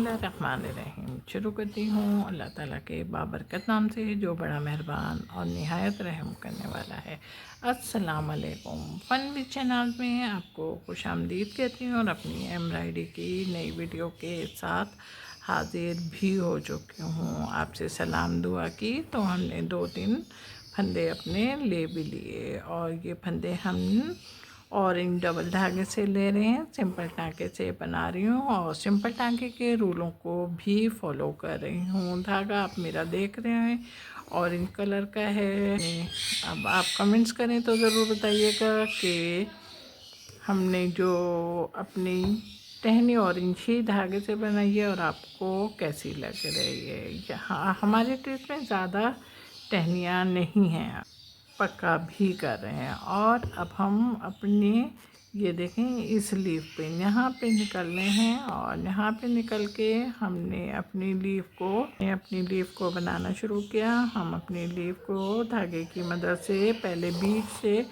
बिस्मिल्लाहिर्रहमानिर्रहीम। शुरू करती हूँ अल्लाह ताला के बाबरकत नाम से जो बड़ा मेहरबान और निहायत रहम करने वाला है। अस्सलाम वालेकुम। फ़न विद चैनल में आपको खुशामदीद कहती हूँ और अपनी एम्ब्रॉयडरी की नई वीडियो के साथ हाजिर भी हो चुकी हूँ। आपसे सलाम दुआ की तो हमने 2-3 फंदे अपने ले भी लिए और ये फंदे हम ऑरेंज डबल धागे से ले रहे हैं। सिंपल टाँके से बना रही हूँ और सिंपल टाँके के रूलों को भी फॉलो कर रही हूँ। धागा आप मेरा देख रहे हैं ऑरेंज कलर का है। अब आप कमेंट्स करें तो ज़रूर बताइएगा कि हमने जो अपनी टहनी ऑरेंज ही धागे से बनाई है और आपको कैसी लग रही है। यहाँ हमारे ट्रिप में ज़्यादा टहनियाँ नहीं हैं, पक्का भी कर रहे हैं। और अब हम अपने ये देखें इस लीफ पे यहाँ पे निकलने हैं और यहाँ पे निकल के हमने अपनी लीफ को बनाना शुरू किया। हम अपनी लीफ को धागे की मदद से पहले बीच से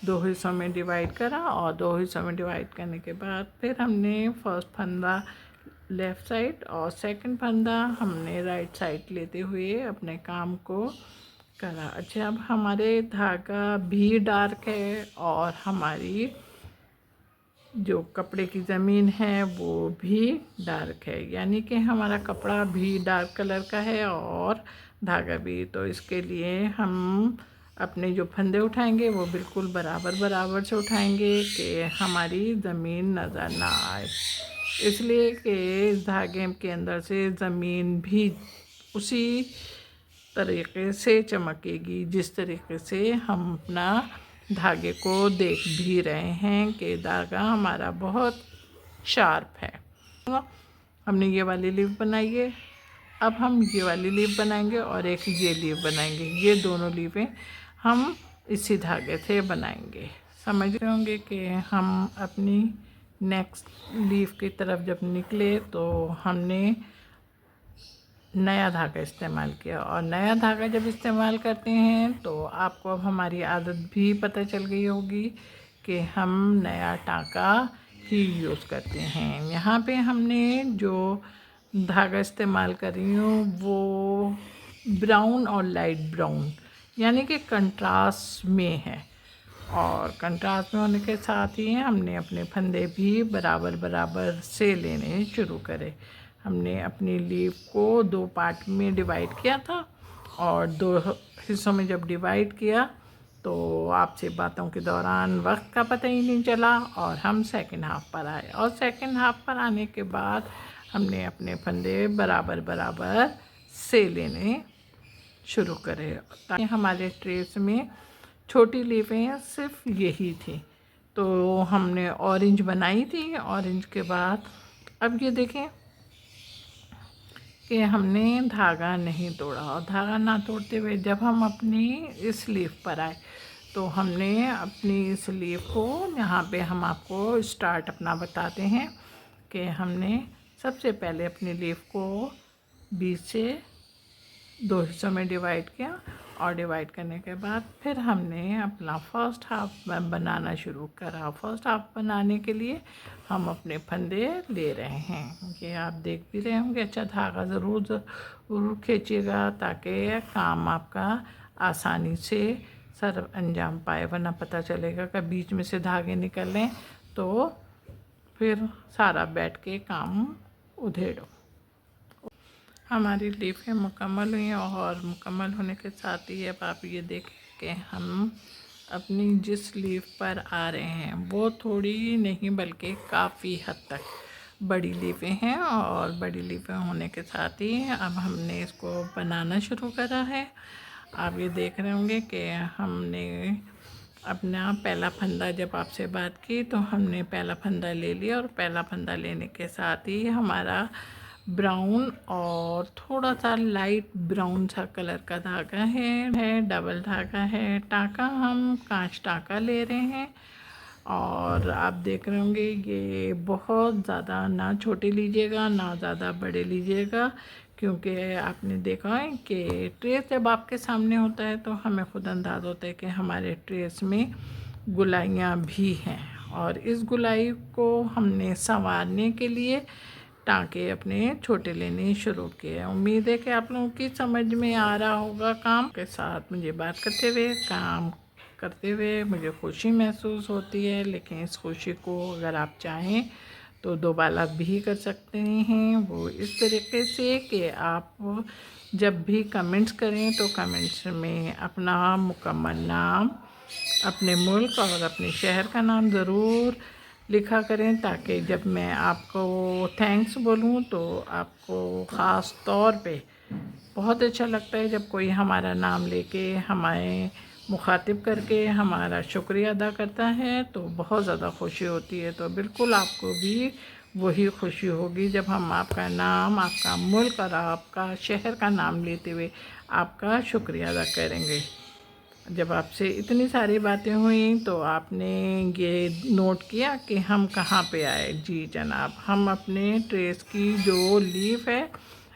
2 हिस्सों में डिवाइड करा और 2 हिस्सों में डिवाइड करने के बाद फिर हमने फर्स्ट फंदा लेफ़्ट साइड और सेकंड फंदा हमने राइट साइड लेते हुए अपने काम को करा। अच्छा, अब हमारे धागा भी डार्क है और हमारी जो कपड़े की ज़मीन है वो भी डार्क है, यानी कि हमारा कपड़ा भी डार्क कलर का है और धागा भी। तो इसके लिए हम अपने जो फंदे उठाएंगे वो बिल्कुल बराबर से उठाएंगे कि हमारी ज़मीन नज़र ना आए, इसलिए कि इस धागे के अंदर से ज़मीन भी उसी तरीक़े से चमकेगी जिस तरीक़े से हम अपना धागे को देख भी रहे हैं कि धागा हमारा बहुत शार्प है। हमने ये वाली लीफ बनाई है, अब हम ये वाली लीफ बनाएंगे और एक ये लीफ बनाएंगे। ये दोनों लीफें हम इसी धागे से बनाएंगे। समझ रहे होंगे कि हम अपनी नेक्स्ट लीफ की तरफ जब निकले तो हमने नया धागा इस्तेमाल किया और नया धागा जब इस्तेमाल करते हैं तो आपको अब हमारी आदत भी पता चल गई होगी कि हम नया टाँका ही यूज़ करते हैं। यहाँ पे हमने जो धागा इस्तेमाल कर रही हूँ वो ब्राउन और लाइट ब्राउन यानी कि कंट्रास्ट में है और कंट्रास्ट में होने के साथ ही हमने अपने फंदे भी बराबर से लेने शुरू करे। हमने अपनी लीफ को 2 पार्ट में डिवाइड किया था और 2 हिस्सों में जब डिवाइड किया तो आपसे बातों के दौरान वक्त का पता ही नहीं चला और हम सेकंड हाफ पर आए और सेकंड हाफ पर आने के बाद हमने अपने फंदे बराबर से लेने शुरू करे ताकि हमारे ट्रेस में छोटी लीफें सिर्फ यही थी। तो हमने ऑरेंज बनाई थी। ऑरेंज के बाद अब ये देखें कि हमने धागा नहीं तोड़ा और धागा ना तोड़ते हुए जब हम अपनी इस लीफ पर आए तो हमने अपनी इस लीफ को यहाँ पे हम आपको स्टार्ट अपना बताते हैं कि हमने सबसे पहले अपनी लीफ को बीच से 2 हिस्सों में डिवाइड किया और डिवाइड करने के बाद फिर हमने अपना फर्स्ट हाफ बनाना शुरू करा। फर्स्ट हाफ बनाने के लिए हम अपने फंदे ले रहे हैं, ये आप देख भी रहे होंगे। अच्छा, धागा ज़रूर खींचिएगा ताकि काम आपका आसानी से सर अंजाम पाए, वरना पता चलेगा कि बीच में से धागे निकल लें तो फिर सारा बैठ के काम उधेड़ो। हमारी लीफें मुकम्मल हुई और मुकम्मल होने के साथ ही अब आप ये देखें कि हम अपनी जिस लीफ पर आ रहे हैं वो थोड़ी नहीं बल्कि काफ़ी हद तक बड़ी लीफें हैं और बड़ी लीफें होने के साथ ही अब हमने इसको बनाना शुरू करा है। आप ये देख रहे होंगे कि हमने अपना पहला फंदा जब आपसे बात की तो हमने पहला फंदा ले लिया और पहला फंदा लेने के साथ ही हमारा ब्राउन और थोड़ा सा लाइट ब्राउन सा कलर का धागा है डबल धागा है। टाँका हम कांच टाँका ले रहे हैं और आप देख रहे होंगे ये बहुत ज़्यादा ना छोटे लीजिएगा ना ज़्यादा बड़े लीजिएगा, क्योंकि आपने देखा है कि ट्रेस जब आपके सामने होता है तो हमें खुद अंदाज़ होता है कि हमारे ट्रेस में गुलाइयाँ भी हैं और इस गुलाई को हमने संवारने के लिए टाँके अपने छोटे लेने शुरू किए। उम्मीद है कि आप लोगों की समझ में आ रहा होगा। काम के साथ मुझे बात करते हुए, काम करते हुए मुझे खुशी महसूस होती है, लेकिन इस खुशी को अगर आप चाहें तो दोबारा भी कर सकते हैं। वो इस तरीके से कि आप जब भी कमेंट्स करें तो कमेंट्स में अपना मुकम्मल नाम, अपने मुल्क और अपने शहर का नाम ज़रूर लिखा करें, ताकि जब मैं आपको थैंक्स बोलूं तो आपको ख़ास तौर पे बहुत अच्छा लगता है जब कोई हमारा नाम लेके हमें मुखातिब करके हमारा शुक्रिया अदा करता है, तो बहुत ज़्यादा खुशी होती है। तो बिल्कुल आपको भी वही खुशी होगी जब हम आपका नाम, आपका मुल्क और आपका शहर का नाम लेते हुए आपका शुक्रिया अदा करेंगे। जब आपसे इतनी सारी बातें हुई तो आपने ये नोट किया कि हम कहाँ पे आए। जी जनाब, हम अपने ट्रेस की जो लीफ है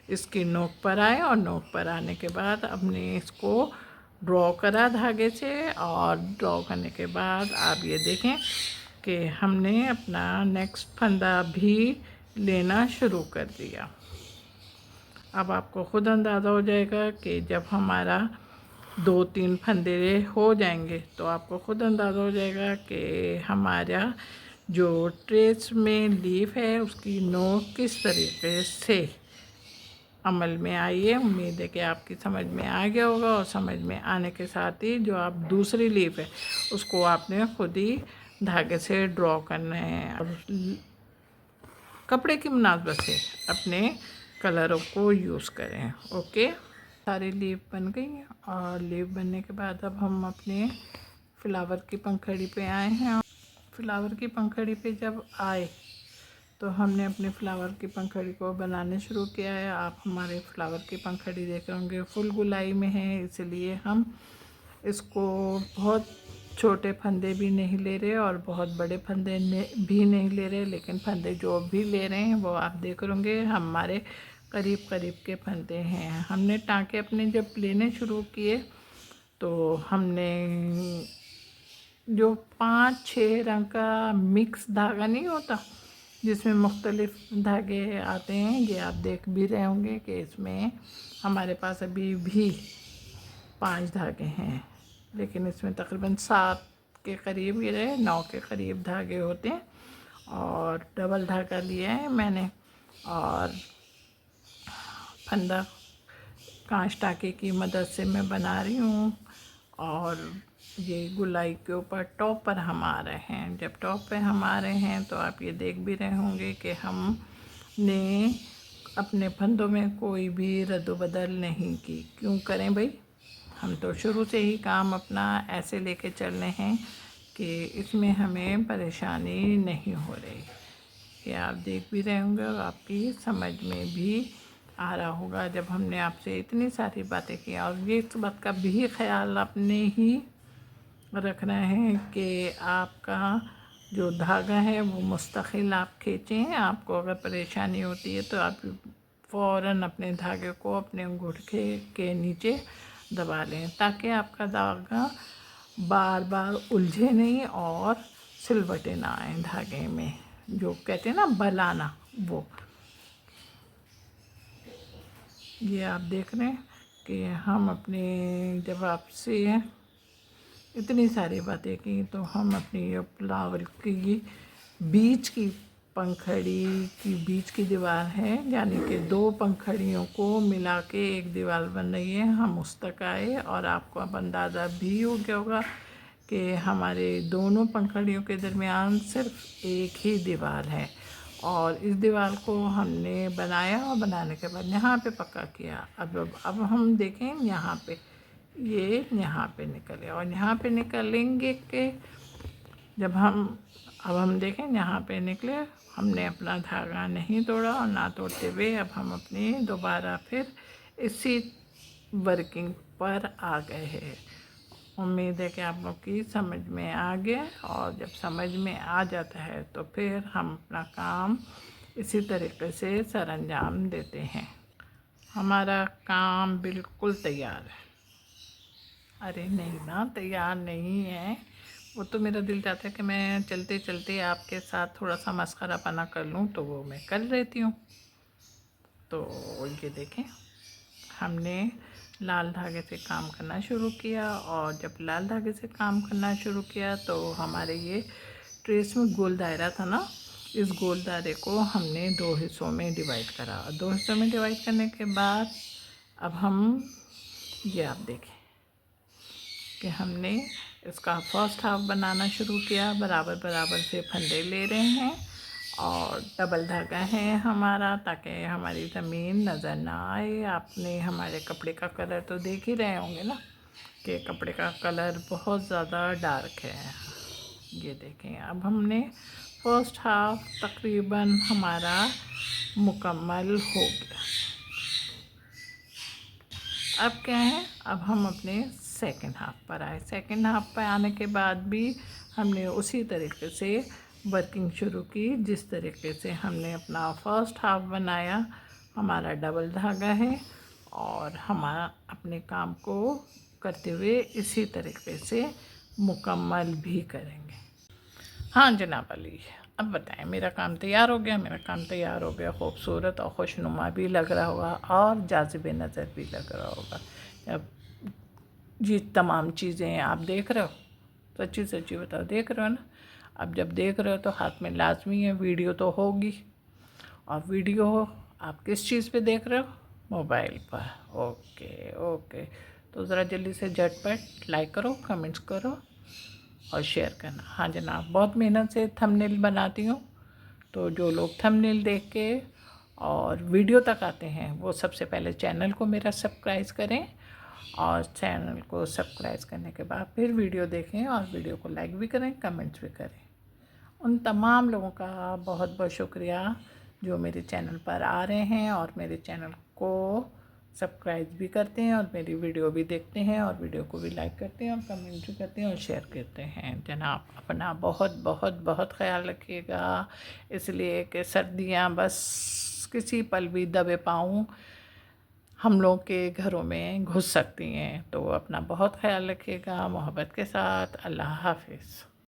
इसकी नोक पर आए, और नोक पर आने के बाद हमने इसको ड्रॉ करा धागे से, और ड्रॉ करने के बाद आप ये देखें कि हमने अपना नेक्स्ट फंदा भी लेना शुरू कर दिया। अब आपको ख़ुद अंदाज़ा हो जाएगा कि जब हमारा 2-3 फंदे हो जाएंगे तो आपको ख़ुद अंदाज़ा हो जाएगा कि हमारा जो ट्रेस में लीफ है उसकी नोक किस तरीके से अमल में आई है। उम्मीद है कि आपकी समझ में आ गया होगा, और समझ में आने के साथ ही जो आप दूसरी लीफ है उसको आपने खुद ही धागे से ड्रॉ करना है, और कपड़े की मुनासबत से अपने कलरों को यूज़ करें। ओके, सारी लीफ बन गई, और लीफ बनने के बाद अब हम अपने फ्लावर की पंखड़ी पे आए हैं। फ्लावर की पंखड़ी पे जब आए तो हमने अपने फ्लावर की पंखड़ी को बनाने शुरू किया है। आप हमारे फ्लावर की पंखड़ी देख रहे होंगे फुल गुलाई में है, इसलिए हम इसको बहुत छोटे फंदे भी नहीं ले रहे और बहुत बड़े फंदे भी नहीं ले रहे, लेकिन फंदे जो भी ले रहे हैं वो आप देख रहे होंगे हमारे करीब करीब के फंदे हैं। हमने टाँके अपने जब लेने शुरू किए तो हमने जो 5-6 रंग का मिक्स धागा नहीं होता जिसमें मुख्तलिफ धागे आते हैं, ये आप देख भी रहे होंगे कि इसमें हमारे पास अभी भी 5 धागे हैं, लेकिन इसमें तकरीबन 7 के करीब ये रहे 9 के करीब धागे होते हैं। और डबल धागा लिया है मैंने, और फंदा कांच टाँके की मदद से मैं बना रही हूँ। और ये गुलाई के ऊपर टॉप पर हम आ रहे हैं। जब टॉप पे हम आ रहे हैं तो आप ये देख भी रहे होंगे कि हमने अपने फंदों में कोई भी रद्द-बदल नहीं की। क्यों करें भाई, हम तो शुरू से ही काम अपना ऐसे लेके चल रहे हैं कि इसमें हमें परेशानी नहीं हो रही। ये आप देख भी रहे होंगे और आपकी समझ में भी आ रहा होगा जब हमने आपसे इतनी सारी बातें की। और ये इस बात का भी ख्याल आपने ही रखना है कि आपका जो धागा है वो मुस्तकिल आप खींचें। आपको अगर परेशानी होती है तो आप फ़ौरन अपने धागे को अपने अंगूठे के नीचे दबा लें, ताकि आपका धागा बार बार उलझे नहीं और सिलवटें ना आए धागे में, जो कहते हैं ना बलाना, वो। ये आप देख रहे हैं कि हम अपने जब आपसे इतनी सारी बातें की तो हम अपनी ये फ्लावर की बीच की पंखड़ी की बीच की दीवार है, यानी कि 2 पंखड़ियों को मिला के एक दीवार बन रही है। हम उस तक आए और आपको अब अंदाज़ा भी हो गया होगा कि हमारे दोनों पंखड़ियों के दरमियान सिर्फ एक ही दीवार है, और इस दीवार को हमने बनाया और बनाने के बाद यहाँ पे पक्का किया। अब हम देखें यहाँ पे, ये यहाँ पे निकले और यहाँ पे निकलेंगे कि जब हम देखें यहाँ पे निकले, हमने अपना धागा नहीं तोड़ा और ना तोड़ते हुए अब हम अपनी दोबारा फिर इसी वर्किंग पर आ गए हैं। उम्मीद है कि आप लोग की समझ में आ गया, और जब समझ में आ जाता है तो फिर हम अपना काम इसी तरीके से सरअंजाम देते हैं। हमारा काम बिल्कुल तैयार है। अरे नहीं ना, तैयार नहीं है, वो तो मेरा दिल चाहता है कि मैं चलते चलते आपके साथ थोड़ा सा मस्खरापना कर लूँ, तो वो मैं कर लेती हूँ। तो ये देखें, हमने लाल धागे से काम करना शुरू किया, और जब लाल धागे से काम करना शुरू किया तो हमारे ये ट्रेस में गोल दायरा था ना, इस गोल दायरे को हमने 2 हिस्सों में डिवाइड करा। 2 हिस्सों में डिवाइड करने के बाद अब हम ये आप देखें कि हमने इसका फर्स्ट हाफ बनाना शुरू किया। बराबर बराबर से फंदे ले रहे हैं और डबल धागा है हमारा, ताकि हमारी ज़मीन नज़र ना आए। आपने हमारे कपड़े का कलर तो देख ही रहे होंगे ना कि कपड़े का कलर बहुत ज़्यादा डार्क है। ये देखें, अब हमने फर्स्ट हाफ तकरीबन हमारा मुकम्मल हो गया। अब क्या है, अब हम अपने सेकंड हाफ पर आए। सेकंड हाफ पर आने के बाद भी हमने उसी तरीके से वर्किंग शुरू की जिस तरीके से हमने अपना फर्स्ट हाफ बनाया। हमारा डबल धागा है और हमारा अपने काम को करते हुए इसी तरीके से मुकम्मल भी करेंगे। हाँ जनाब अली, अब बताएं, मेरा काम तैयार हो गया। मेरा काम तैयार हो गया, खूबसूरत और खुशनुमा भी लग रहा होगा और जाज़िब नज़र भी लग रहा होगा। अब ये तमाम चीज़ें आप देख रहे हो, सच्ची सच्ची बताओ, देख रहे हो ना? अब जब देख रहे हो तो हाथ में लाजमी है वीडियो तो होगी। और वीडियो आप किस चीज़ पे देख रहे हो? मोबाइल पर। ओके ओके, तो ज़रा जल्दी से झटपट लाइक करो, कमेंट्स करो और शेयर करना। हाँ जनाब, बहुत मेहनत से थंबनेल बनाती हूँ, तो जो लोग थंबनेल देख के और वीडियो तक आते हैं वो सबसे पहले चैनल को मेरा सब्सक्राइब करें, और चैनल को सब्सक्राइब करने के बाद फिर वीडियो देखें और वीडियो को लाइक भी करें, कमेंट्स भी करें। उन तमाम लोगों का बहुत बहुत शुक्रिया जो मेरे चैनल पर आ रहे हैं और मेरे चैनल को सब्सक्राइब भी करते हैं और मेरी वीडियो भी देखते हैं और वीडियो को भी लाइक करते हैं और कमेंट भी करते हैं और शेयर करते हैं। जनाब अपना बहुत बहुत बहुत ख्याल रखिएगा, इसलिए कि सर्दियाँ बस किसी पल भी दबे पाँव हम लोग के घरों में घुस सकती हैं। तो अपना बहुत ख्याल रखिएगा। मोहब्बत के साथ, अल्लाह हाफिज़।